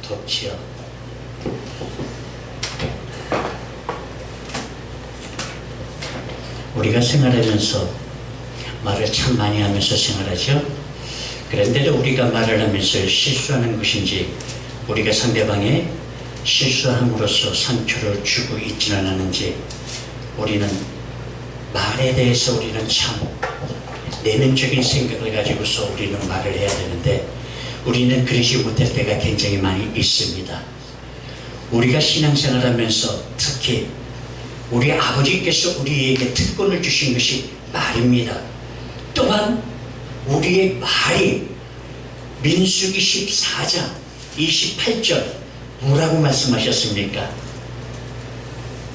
돕지요. 우리가 생활하면서 말을 참 많이 하면서 생활하죠. 그런데도 우리가 말을 하면서 실수하는 것인지, 우리가 상대방의 실수함으로써 상처를 주고 있지는 않은지, 우리는 말에 대해서 우리는 참 내면적인 생각을 가지고서 우리는 말을 해야 되는데, 우리는 그러지 못할 때가 굉장히 많이 있습니다. 우리가 신앙생활하면서 특히 우리 아버지께서 우리에게 특권을 주신 것이 말입니다. 또한 우리의 말이 민수기 14장 28절 뭐라고 말씀하셨습니까?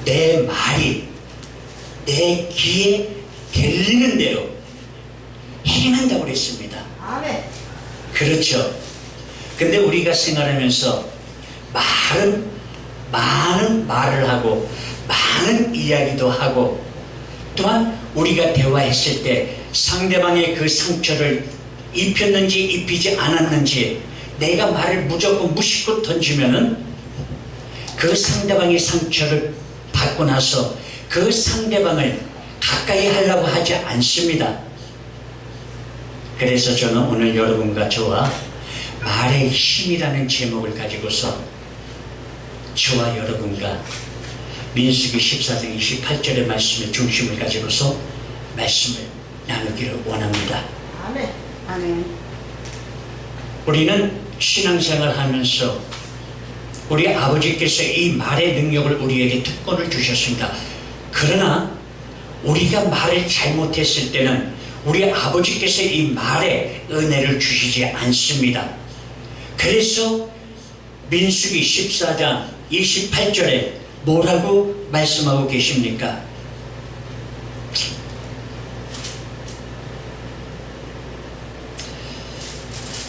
내 말이 내 귀에 들리는 대로 행한다고 그랬습니다. 아멘. 그렇죠. 근데 우리가 생활하면서 많은 말을 하고 많은 이야기도 하고, 또한 우리가 대화했을 때 상대방의 그 상처를 입혔는지 입히지 않았는지, 내가 말을 무조건 무심코 던지면은 그 상대방의 상처를 받고 나서 그 상대방을 가까이 하려고 하지 않습니다. 그래서 저는 오늘 여러분과 저와 말의 힘이라는 제목을 가지고서 저와 여러분과 민수기 14장 28절의 말씀의 중심을 가지고서 말씀을 나누기를 원합니다. 아멘. 아멘. 우리는 신앙생활 하면서 우리 아버지께서 이 말의 능력을 우리에게 특권을 주셨습니다. 그러나 우리가 말을 잘못했을 때는 우리 아버지께서 이 말에 은혜를 주시지 않습니다. 그래서 민수기 14장 28절에 뭐라고 말씀하고 계십니까?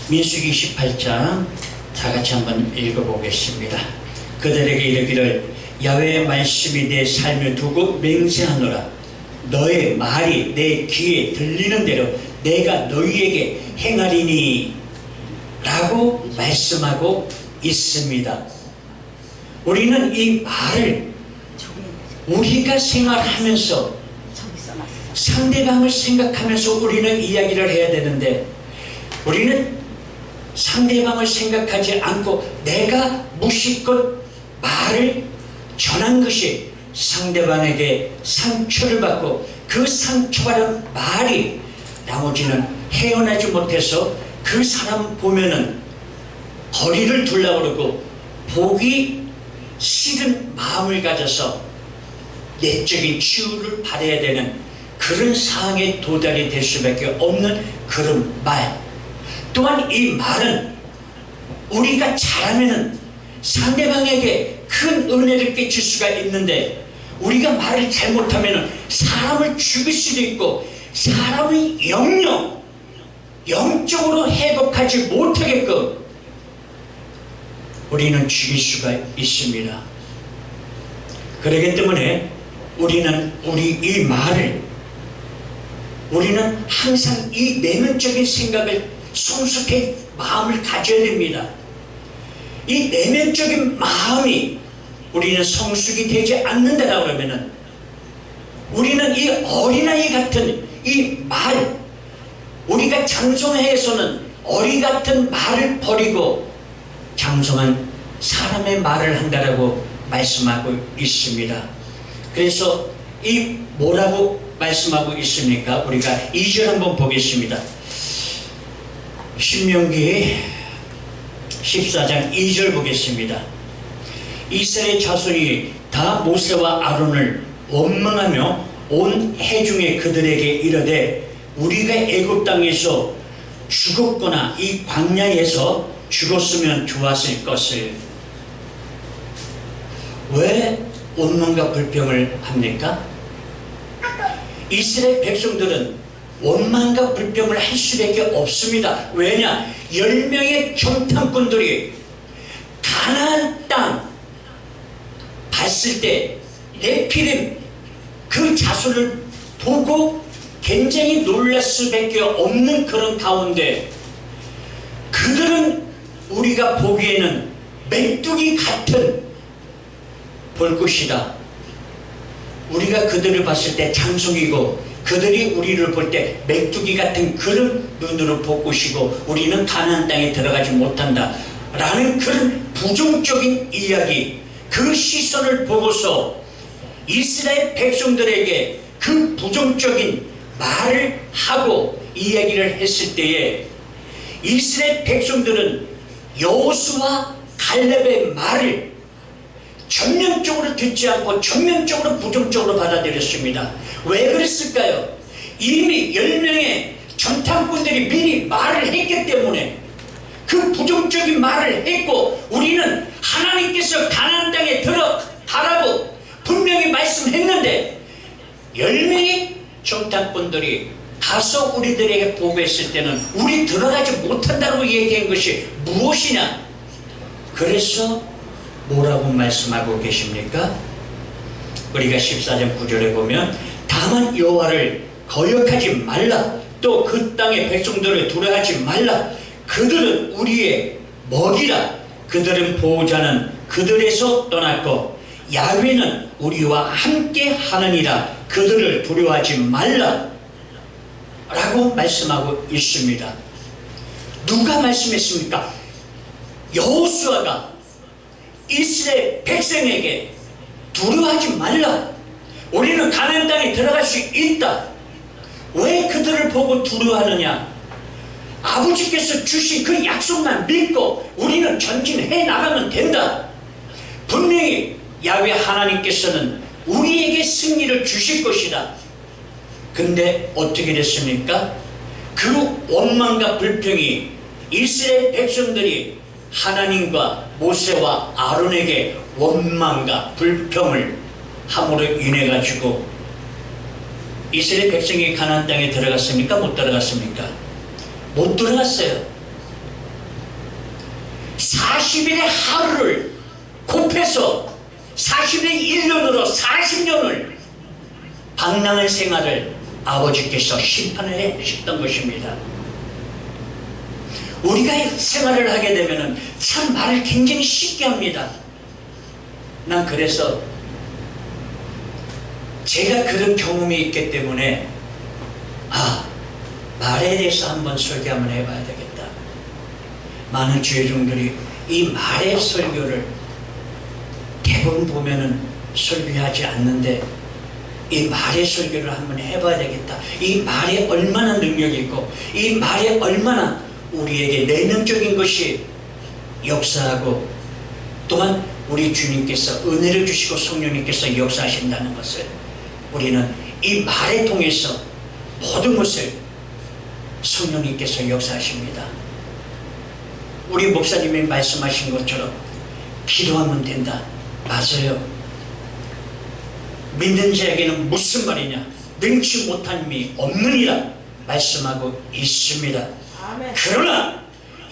민수기 18장 다 같이 한번 읽어보겠습니다. 그들에게 이르기를 야훼의 말씀이 내 삶에 두고 맹세하노라. 너의 말이 내 귀에 들리는 대로 내가 너희에게 행하리니 라고 말씀하고 있습니다. 우리는 이 말을 우리가 생활하면서 상대방을 생각하면서 우리는 이야기를 해야 되는데, 우리는 상대방을 생각하지 않고 내가 무심껏 말을 전한 것이 상대방에게 상처를 받고, 그 상처받은 말이 나머지는 헤어나지 못해서 그 사람 보면은 거리를 두려고 그러고 보기 싫은 마음을 가져서 내적인 치유를 받아야 되는 그런 상황에 도달이 될 수밖에 없는 그런 말. 또한 이 말은 우리가 잘하면은 상대방에게 큰 은혜를 끼칠 수가 있는데, 우리가 말을 잘못하면은 사람을 죽일 수도 있고 사람의 영적으로 회복하지 못하게끔 우리는 죽일 수가 있습니다. 그렇기 때문에 우리는 이 말을, 우리는 항상 이 내면적인 생각을 성숙해 마음을 가져야 됩니다. 이 내면적인 마음이 우리는 성숙이 되지 않는다라고 하면은 우리는 이 어린아이 같은 이 말, 우리가 장성해서는 어리 같은 말을 버리고 장성한 사람의 말을 한다라고 말씀하고 있습니다. 그래서 이 뭐라고 말씀하고 있습니까? 우리가 2절 한번 보겠습니다. 신명기 14장 2절 보겠습니다. 이스라엘 자손이 다 모세와 아론을 원망하며 온 회중에 그들에게 이르되 우리가 애굽 땅에서 죽었거나 이 광야에서 죽었으면 좋았을 것을. 왜 원망과 불평을 합니까? 이스라엘 백성들은 원망과 불평을 할 수밖에 없습니다. 왜냐? 10명의 정탐꾼들이 가나안 땅 봤을 때 네피림 그 자손을 보고 굉장히 놀랄 수밖에 없는 그런 가운데, 그들은 우리가 보기에는 메뚜기 같은 볼 것이다. 우리가 그들을 봤을 때 장성이고 그들이 우리를 볼 때 메뚜기 같은 그런 눈으로 볼 것이고 우리는 가나안 땅에 들어가지 못한다 라는 그런 부정적인 이야기, 그 시선을 보고서 이스라엘 백성들에게 그 부정적인 말을 하고 이야기를 했을 때에 이스라엘 백성들은 여호수아 갈렙의 말을 전면적으로 듣지 않고 전면적으로 부정적으로 받아들였습니다. 왜 그랬을까요? 이미 10명의 정탐꾼들이 미리 말을 했기 때문에 그 부정적인 말을 했고 우리는 하나님께서 가나안 땅에 들어가라고 분명히 말씀했는데 10명의 정탐꾼들이 가서 우리들에게 보고했을 때는 우리 들어가지 못한다고 얘기한 것이 무엇이냐? 그래서 뭐라고 말씀하고 계십니까? 우리가 14절 9절에 보면 다만 여호와를 거역하지 말라, 또 그 땅의 백성들을 두려워하지 말라. 그들은 우리의 먹이라. 그들은 보호자는 그들에서 떠났고 야훼는 우리와 함께 하느니라. 그들을 두려워하지 말라 라고 말씀하고 있습니다. 누가 말씀했습니까? 여호수아가 이스라엘 백성에게 두려워하지 말라, 우리는 가나안 땅에 들어갈 수 있다. 왜 그들을 보고 두려워하느냐? 아버지께서 주신 그 약속만 믿고 우리는 전진해 나가면 된다. 분명히 야훼 하나님께서는 우리에게 승리를 주실 것이다. 근데 어떻게 됐습니까? 그 원망과 불평이 이스라엘 백성들이 하나님과 모세와 아론에게 원망과 불평을 함으로 인해 가지고 이스라엘 백성이 가나안 땅에 들어갔습니까? 못 들어갔습니까? 못 들어갔어요. 40일의 하루를 곱해서 40일의 1년으로 40년을 방랑한 생활을 아버지께서 심판을 해주셨던 것입니다. 우리가 생활을 하게 되면 참 말을 굉장히 쉽게 합니다. 난 그래서 제가 그런 경험이 있기 때문에 말에 대해서 한번 설교 한번 해봐야 되겠다. 많은 주의종들이 이 말의 설교를 대부분 보면은 설교하지 않는데 이 말의 설교를 한번 해봐야 되겠다. 이 말에 얼마나 능력이 있고 이 말에 얼마나 우리에게 내면적인 것이 역사하고 또한 우리 주님께서 은혜를 주시고 성령님께서 역사하신다는 것을 우리는 이 말에 통해서 모든 것을 성령님께서 역사하십니다. 우리 목사님이 말씀하신 것처럼 기도하면 된다. 맞아요. 믿는 자에게는 무슨 말이냐? 능치 못한 힘이 없느니라 말씀하고 있습니다. 아멘. 그러나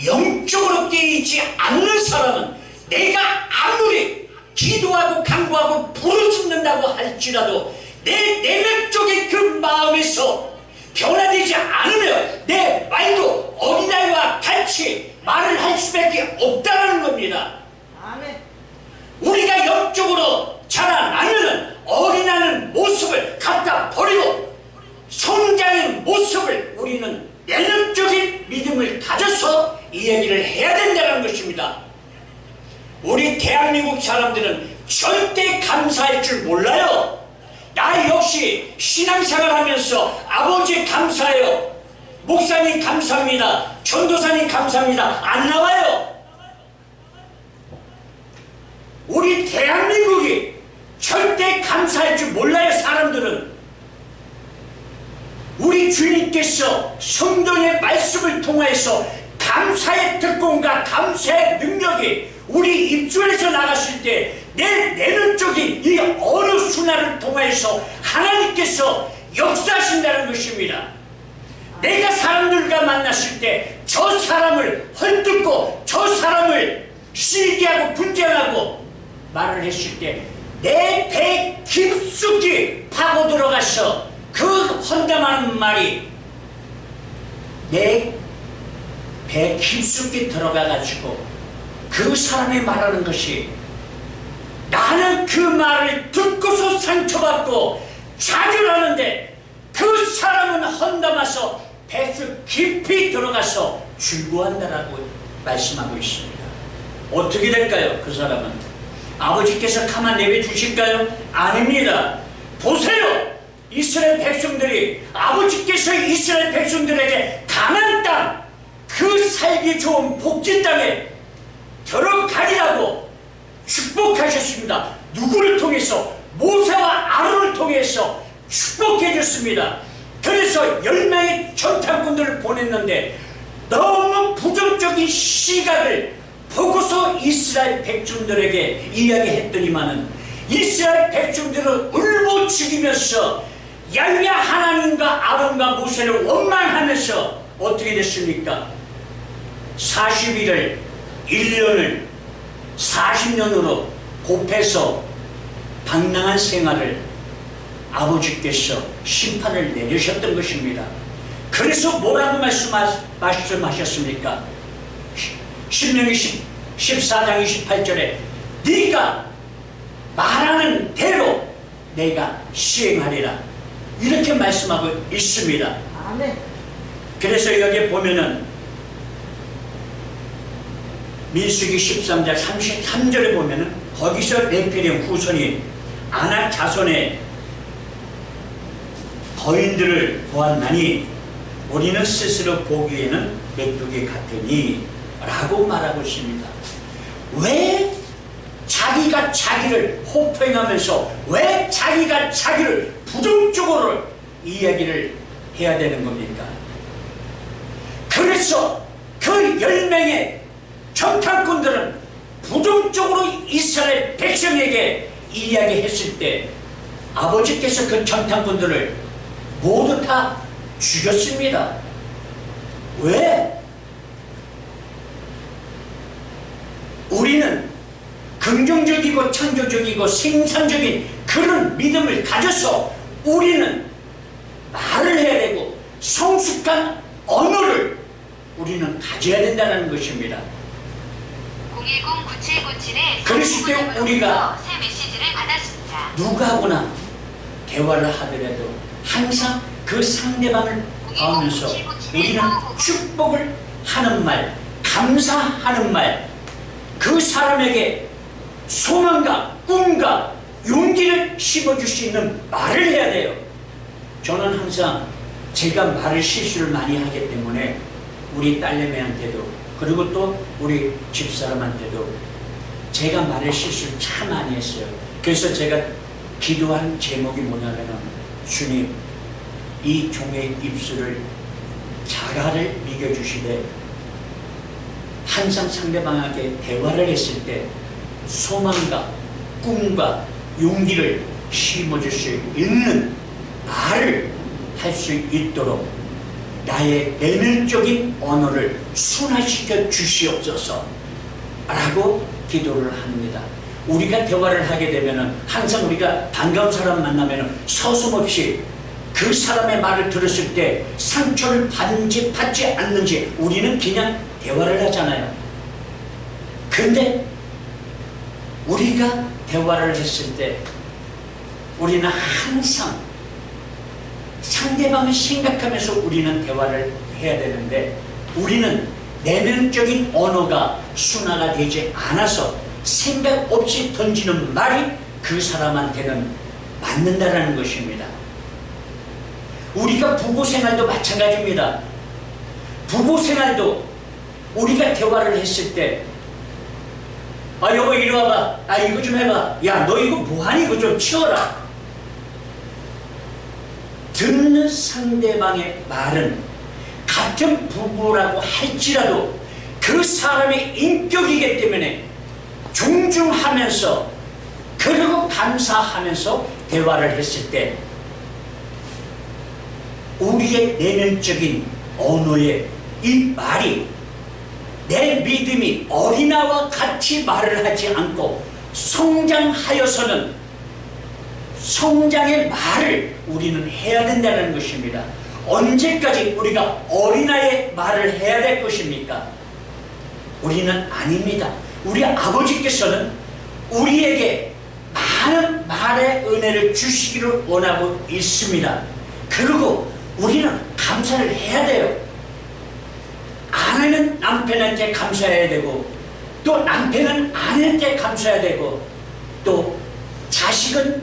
영적으로 깨이지 않는 사람은 내가 아무리 기도하고 간구하고 부르짖는다고 할지라도 내 내면 쪽의 그 마음에서 변화되지 않으면 내 말도 어린아이와 같이 말을 할 수밖에 없다는 겁니다. 아멘. 우리가 영적으로 자라나면 어린아이는 모습을 갖다 버리고 성장의 모습을 우리는 내면적인 믿음을 가져서 이 얘기를 해야 된다는 것입니다. 우리 대한민국 사람들은 절대 감사할 줄 몰라요. 나 역시 신앙생활 하면서 아버지 감사해요, 목사님 감사합니다, 전도사님 감사합니다 안 나와요. 우리 대한민국이 절대 감사할 줄 몰라요. 사람들은 우리 주님께서 성령의 말씀을 통해서 감사의 특권과 감사의 능력이 우리 입술에서 나갔을 때 내 내면적인 이 어느 순간을 통해서 하나님께서 역사하신다는 것입니다. 내가 사람들과 만났을 때 저 사람을 헐뜯고 저 사람을 시기하고 분쟁하고 말을 했을 때 내 배 깊숙이 파고 들어가서 그 헌담하는 말이 내 배 깊숙이 들어가 가지고 그 사람이 말하는 것이, 나는 그 말을 듣고서 상처받고 좌절하는데 그 사람은 헌담아서 배수 깊이 들어가서 즐거워한다라고 말씀하고 있습니다. 어떻게 될까요? 그 사람은 아버지께서 가만 내버려 두실까요? 아닙니다. 보세요, 이스라엘 백성들이, 아버지께서 이스라엘 백성들에게 가나안 땅, 그 살기 좋은 복지 땅에 들어가리라고 축복하셨습니다. 누구를 통해서? 모세와 아론을 통해서 축복해 줬습니다. 그래서 10명의 전탐꾼들을 보냈는데 너무 부정적인 시각을 보고서 이스라엘 백성들에게 이야기했더니만은 이스라엘 백성들은 울고 죽이면서 야훼 하나님과 아론과 모세를 원망하면서 어떻게 됐습니까? 40일을 1년을 40년으로 곱해서 방랑한 생활을 아버지께서 심판을 내리셨던 것입니다. 그래서 뭐라고 말씀하셨습니까? 신명기 14장 28절에 네가 말하는 대로 내가 시행하리라, 이렇게 말씀하고 있습니다. 아멘. 그래서 여기에 보면은 민수기 13장 33절에 보면은 거기서 레필의 후손이 아낙 자손의 거인들을 보았나니 우리는 스스로 보기에는 메뚜기 같으니 라고 말하고 있습니다. 왜 자기가 자기를 호평하면서 왜 자기가 자기를 부정적으로 이야기를 해야 되는 겁니까? 그래서 그 10명의 정탐꾼들은 부정적으로 이스라엘 백성에게 이야기했을 때 아버지께서 그 정탐꾼들을 모두 다 죽였습니다. 왜? 우리는 긍정적이고 창조적이고 생산적인 그런 믿음을 가져서 우리는 말을 해야 되고 성숙한 언어를 우리는 가져야 된다는 것입니다. 010-9797에 그랬을 때 우리가 새 메시지를 받았습니다. 누구하고나 대화를 하더라도 항상 그 상대방을 봐오면서 우리는 축복을 하는 말, 감사하는 말, 그 사람에게 소망과 꿈과 용기를 심어줄 수 있는 말을 해야 돼요. 저는 항상 제가 말을 실수를 많이 하기 때문에 우리 딸내미한테도 그리고 또 우리 집사람한테도 제가 말을 실수를 참 많이 했어요. 그래서 제가 기도한 제목이 뭐냐면은 주님, 이 종의 입술을 자가를 먹여주시되 항상 상대방에게 대화를 했을 때 소망과 꿈과 용기를 심어줄 수 있는 말을 할 수 있도록 나의 내면적인 언어를 순화시켜 주시옵소서 라고 기도를 합니다. 우리가 대화를 하게 되면 항상 우리가 반가운 사람 만나면 서슴없이 그 사람의 말을 들었을 때 상처를 받는지 받지 않는지 우리는 그냥 대화를 하잖아요. 근데 우리가 대화를 했을 때 우리는 항상 상대방을 생각하면서 우리는 대화를 해야 되는데 우리는 내면적인 언어가 순화가 되지 않아서 생각 없이 던지는 말이 그 사람한테는 맞는다라는 것입니다. 우리가 부부생활도 마찬가지입니다. 부부생활도 우리가 대화를 했을 때 여보 이리 와봐, 이거 좀 해봐, 야 너 이거 뭐하니, 이거 좀 치워라. 듣는 상대방의 말은 같은 부부라고 할지라도 그 사람의 인격이기 때문에 존중하면서 그리고 감사하면서 대화를 했을 때 우리의 내면적인 언어의 이 말이 내 믿음이 어린아이와 같이 말을 하지 않고 성장하여서는 성장의 말을 우리는 해야 된다는 것입니다. 언제까지 우리가 어린아이의 말을 해야 될 것입니까? 우리는 아닙니다. 우리 아버지께서는 우리에게 많은 말의 은혜를 주시기를 원하고 있습니다. 그리고 우리는 감사를 해야 돼요. 아내는 남편한테 감사해야 되고, 또 남편은 아내한테 감사해야 되고, 또 자식은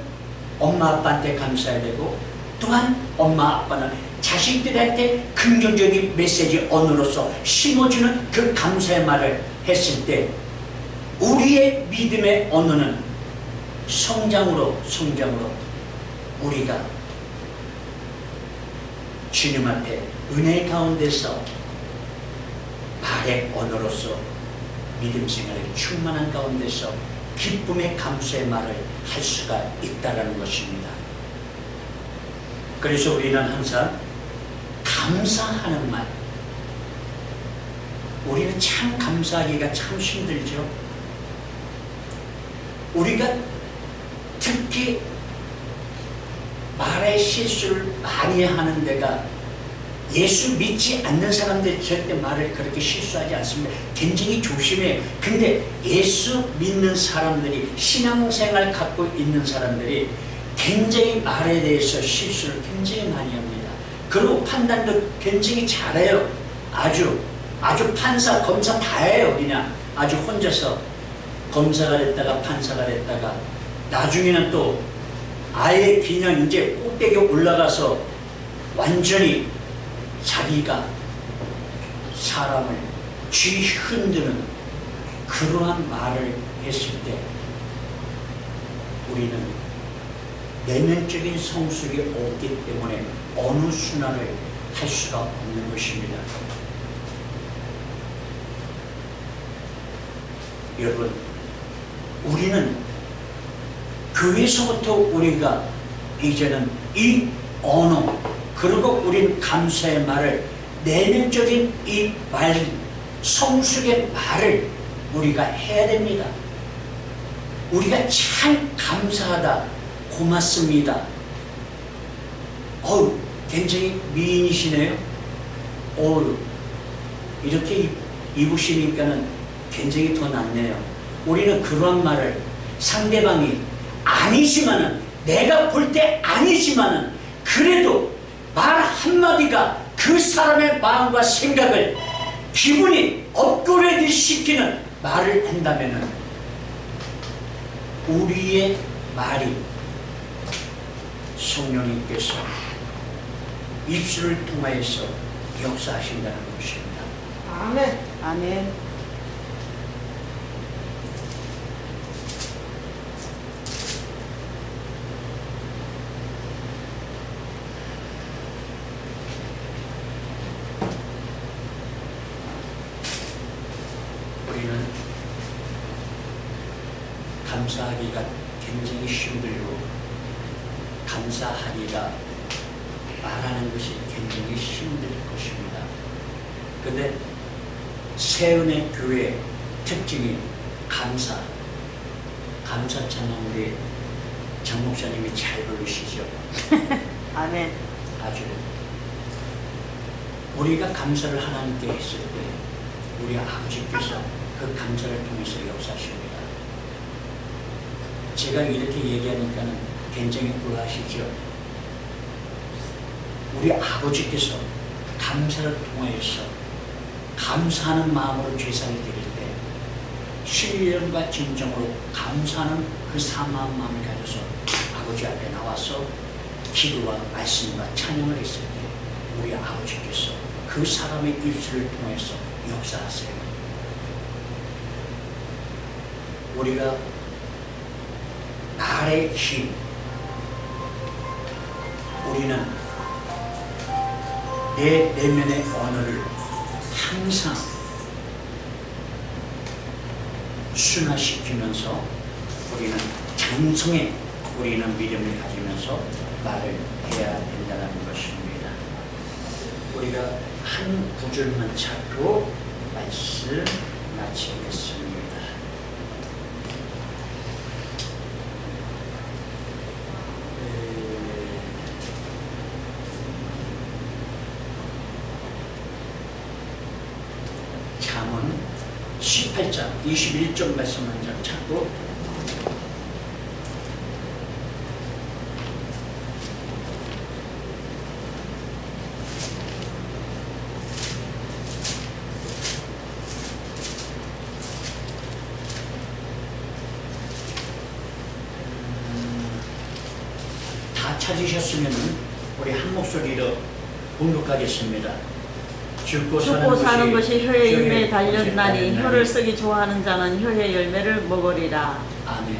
엄마 아빠한테 감사해야 되고, 또한 엄마 아빠는 자식들한테 긍정적인 메시지 언어로서 심어주는 그 감사의 말을 했을 때 우리의 믿음의 언어는 성장으로 우리가 주님 앞에 은혜 가운데서 말의 언어로서 믿음 생활에 충만한 가운데서 기쁨의 감사의 말을 할 수가 있다는 것입니다. 그래서 우리는 항상 감사하는 말, 우리는 참 감사하기가 참 힘들죠. 우리가 특히 말의 실수를 많이 하는 데가, 예수 믿지 않는 사람들이 절대 말을 그렇게 실수하지 않습니다. 굉장히 조심해요. 근데 예수 믿는 사람들이, 신앙생활 갖고 있는 사람들이 굉장히 말에 대해서 실수를 굉장히 많이 합니다. 그리고 판단도 굉장히 잘해요. 아주 판사, 검사 다 해요. 그냥 아주 혼자서 검사가 됐다가 판사가 됐다가 나중에는 또 아예 그냥 이제 꼭대기에 올라가서 완전히 자기가 사람을 쥐흔드는 그러한 말을 했을 때 우리는 내면적인 성숙이 없기 때문에 어느 순환을 할 수가 없는 것입니다. 여러분, 우리는 교회에서부터 우리가 이제는 이 언어, 그리고 우리는 감사의 말을, 내면적인 이 말, 성숙의 말을 우리가 해야 됩니다. 우리가 참 감사하다, 고맙습니다. 굉장히 미인이시네요. 이렇게 입으시니까는 굉장히 더 낫네요. 우리는 그런 말을 상대방이 아니지만은, 내가 볼 때 아니지만은 그래도 말 한마디가 그 사람의 마음과 생각을, 기분이 업그레이드 시키는 말을 한다면은 우리의 말이 성령님께서 입술을 통하여서 역사하신다는 것입니다. 아멘. 아멘. 우리는 감사하기가 굉장히 힘들고, 감사하기가 말하는 것이 굉장히 힘들 것입니다. 근데 새은혜 교회의 특징이 감사 찬양, 우리 장 목사님이 잘 부르시죠. 아멘. 아주 우리가 감사를 하나님께 했을 때 우리 아버지께서 그 감사를 통해서 역사하십니다. 제가 이렇게 얘기하니까는 굉장히 의아하시죠. 우리 아버지께서 감사를 통해서 감사하는 마음으로 제사를 드릴 때 신령과 진정으로 감사하는 그 사모한 마음을 가져서 아버지 앞에 나와서 기도와 말씀과 찬양을 했을 때 우리 아버지께서 그 사람의 입술을 통해서 역사하세요. 우리가 말의 힘, 우리는 내 내면의 언어를 항상 순화시키면서 우리는 장성에 우리는 믿음을 가지면서 말을 해야 된다는 것입니다. 우리가 한 구절만 찾고 말씀 마치겠습니다. 잠언 18장 28장 21절 말씀 한 장 찾고 다 찾으셨으면 우리 한 목소리로 공독하겠습니다. 죽고 사는 것이 혀의 임에 달렸나니 달렸나니 혀를 쓰기 좋아하는 자는 혀의 열매를 먹으리라. 아멘.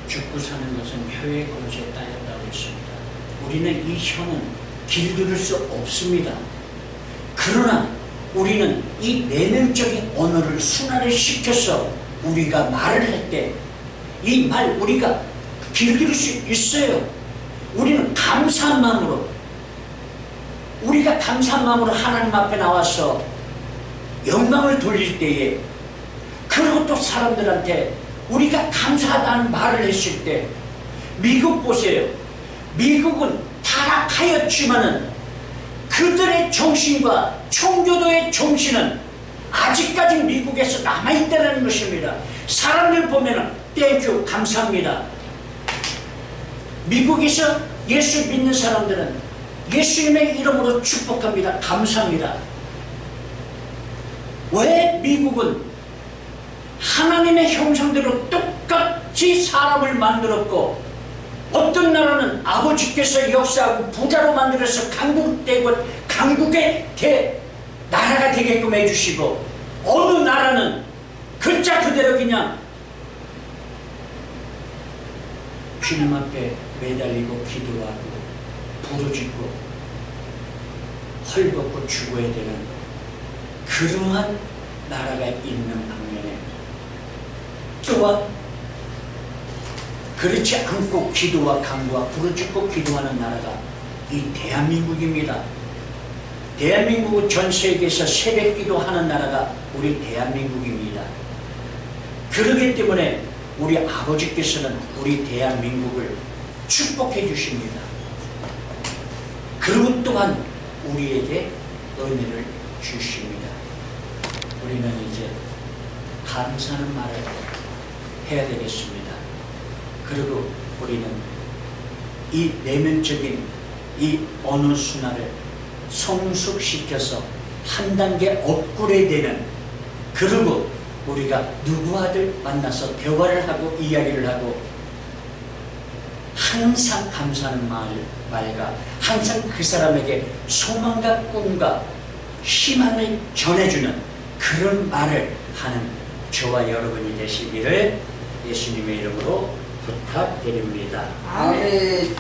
죽고 사는 것은 혀의 권세에 딸렸다고 했습니다. 우리는 이 혀는 길들일 수 없습니다. 그러나 우리는 이 내면적인 언어를 순화를 시켜서 우리가 말을 할 때 이 말 우리가 길들일 수 있어요. 우리는 감사한 마음으로, 우리가 감사한 마음으로 하나님 앞에 나와서 영광을 돌릴 때에, 그리고 또 사람들한테 우리가 감사하다는 말을 했을 때, 미국 보세요. 미국은 타락하였지만은 그들의 정신과 청교도의 정신은 아직까지 미국에서 남아있다는 것입니다. 사람들 보면은 땡큐 감사합니다. 미국에서 예수 믿는 사람들은 예수님의 이름으로 축복합니다. 감사합니다. 왜 미국은 하나님의 형상대로 똑같이 사람을 만들었고, 어떤 나라는 아버지께서 역사하고 부자로 만들어서 강국의 나라가 되게끔 해주시고, 어느 나라는 글자 그대로 그냥 주님 앞에 매달리고 기도하고 부르짖고 헐벗고 죽어야 되는 그러한 나라가 있는 반면에, 또한 그렇지 않고 기도와 간구와 부르짖고 기도하는 나라가 이 대한민국입니다. 대한민국은 전 세계에서 새벽 기도하는 나라가 우리 대한민국입니다. 그렇기 때문에 우리 아버지께서는 우리 대한민국을 축복해 주십니다. 그리고 또한 우리에게 은혜를 주십니다. 우리는 이제 감사하는 말을 해야 되겠습니다. 그리고 우리는 이 내면적인 이 언어 순화를 성숙시켜서 한 단계 업그레이드되는, 그리고 우리가 누구와들 만나서 대화를 하고 이야기를 하고 항상 감사하는 말과 항상 그 사람에게 소망과 꿈과 희망을 전해주는 그런 말을 하는 저와 여러분이 되시기를 예수님의 이름으로 부탁드립니다. 아멘.